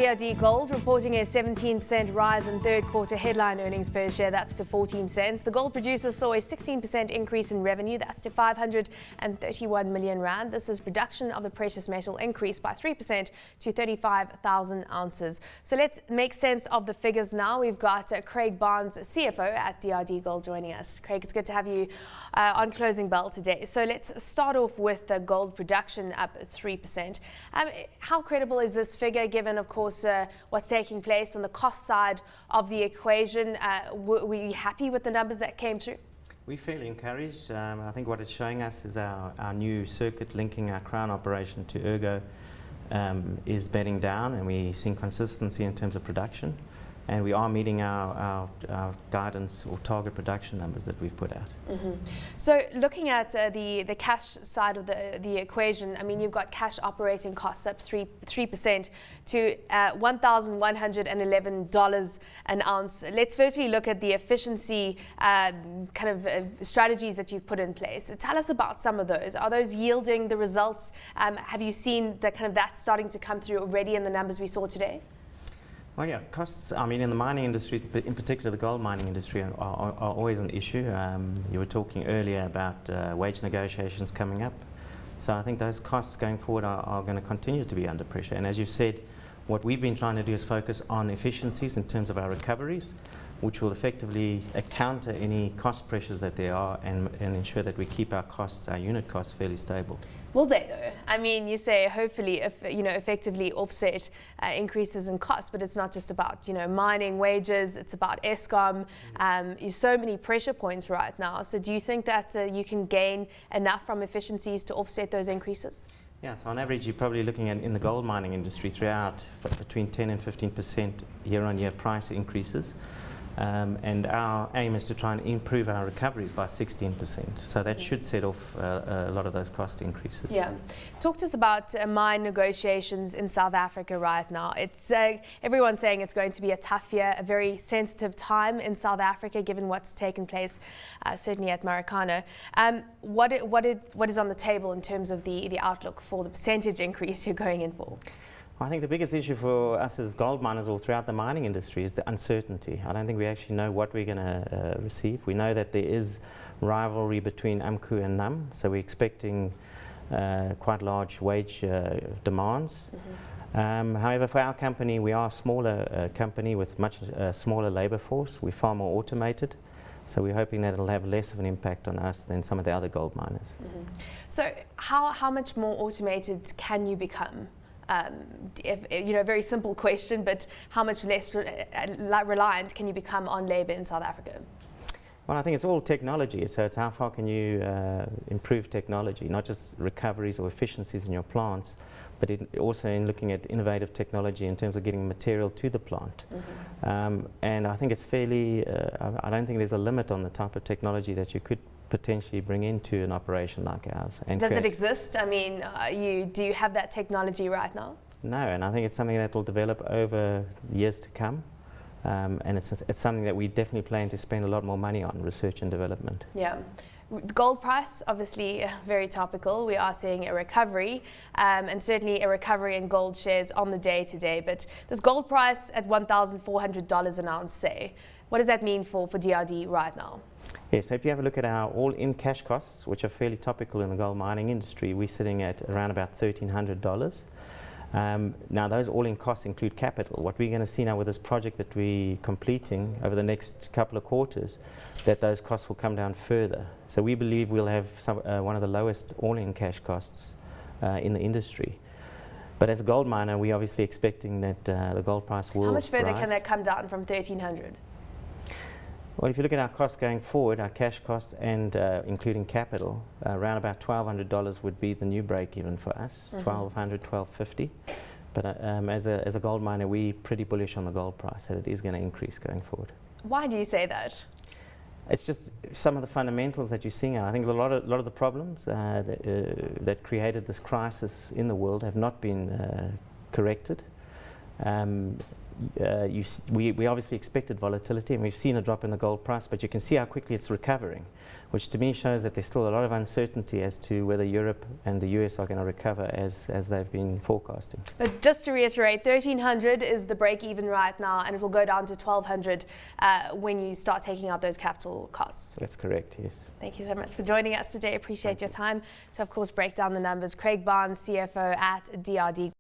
DRDGold reporting a 17% rise in third quarter headline earnings per share. That's to 14 cents. The gold producer saw a 16% increase in revenue. That's to 531 million rand. This is production of the precious metal increased by 3% to 35,000 ounces. So let's make sense of the figures now. We've got Craig Barnes, CFO at DRDGold, joining us. Craig, it's good to have you on Closing Bell today. So let's start off with the gold production up 3%. How credible is this figure given, of course, what's taking place on the cost side of the equation? Were you happy with the numbers that came through? We're fairly encouraged. I think what it's showing us is our new circuit linking our crown operation to Ergo is bedding down, and we're seeing consistency in terms of production. And we are meeting our guidance or target production numbers that we've put out. Mm-hmm. So looking at the cash side of the equation, I mean, you've got cash operating costs up 3% to $1,111 an ounce. Let's firstly look at the efficiency strategies that you've put in place. Tell us about some of those. Are those yielding the results? Have you seen that starting to come through already in the numbers we saw today? Well, yeah, costs, I mean, in the mining industry, but in particular the gold mining industry, are always an issue. You were talking earlier about wage negotiations coming up. So I think those costs going forward are going to continue to be under pressure. And as you've said, what we've been trying to do is focus on efficiencies in terms of our recoveries, which will effectively counter any cost pressures that there are and ensure that we keep our costs, our unit costs, fairly stable. Will they though? I mean, you say hopefully, effectively offset increases in costs, but it's not just about mining wages. It's about Eskom. So many pressure points right now. So do you think that you can gain enough from efficiencies to offset those increases? Yeah, so on average, you're probably looking at in the gold mining industry throughout between 10 and 15% year-on-year price increases. And our aim is to try and improve our recoveries by 16%. So that should set off a lot of those cost increases. Yeah. Talk to us about mine negotiations in South Africa right now. It's everyone's saying it's going to be a tough year, a very sensitive time in South Africa, given what's taken place, certainly at Marikana. What is on the table in terms of the outlook for the percentage increase you're going in for? I think the biggest issue for us as gold miners or throughout the mining industry is the uncertainty. I don't think we actually know what we're going to receive. We know that there is rivalry between AMCU and NAM, so we're expecting quite large wage demands. Mm-hmm. However, for our company, we are a smaller company with much smaller labour force. We're far more automated, so we're hoping that it'll have less of an impact on us than some of the other gold miners. Mm-hmm. So how much more automated can you become? Very simple question, but how much less reliant can you become on labour in South Africa? Well, I think it's all technology, so it's how far can you improve technology, not just recoveries or efficiencies in your plants, but also in looking at innovative technology in terms of getting material to the plant. Mm-hmm. And I think it's fairly, I don't think there's a limit on the type of technology that you could potentially bring into an operation like ours. And does it exist? I mean, do you have that technology right now? No, and I think it's something that will develop over years to come. And it's something that we definitely plan to spend a lot more money on, research and development. Yeah. The gold price, obviously very topical. We are seeing a recovery, and certainly a recovery in gold shares on the day today. But this gold price at $1,400 an ounce, say, what does that mean for DRD right now? Yeah, so if you have a look at our all-in cash costs, which are fairly topical in the gold mining industry, we're sitting at around about $1,300. Now, those all-in costs include capital. What we're going to see now with this project that we're completing over the next couple of quarters, that those costs will come down further. So we believe we'll have one of the lowest all-in cash costs in the industry. But as a gold miner, we're obviously expecting that the gold price will rise. How much further can that come down from 1,300? Well, if you look at our costs going forward, our cash costs and including capital, around about $1,200 would be the new break-even for us, mm-hmm. $1,200, $1,250. But as a gold miner, we're pretty bullish on the gold price, that it is going to increase going forward. Why do you say that? It's just some of the fundamentals that you're seeing. I think a lot of the problems that created this crisis in the world have not been corrected. We obviously expected volatility, and we've seen a drop in the gold price, but you can see how quickly it's recovering, which to me shows that there's still a lot of uncertainty as to whether Europe and the US are going to recover as they've been forecasting. But just to reiterate, 1,300 is the break even right now, and it will go down to 1,200 when you start taking out those capital costs. That's correct, yes. Thank you so much for joining us today. Appreciate your time. To, of course, break down the numbers. Craig Barnes, CFO at DRD.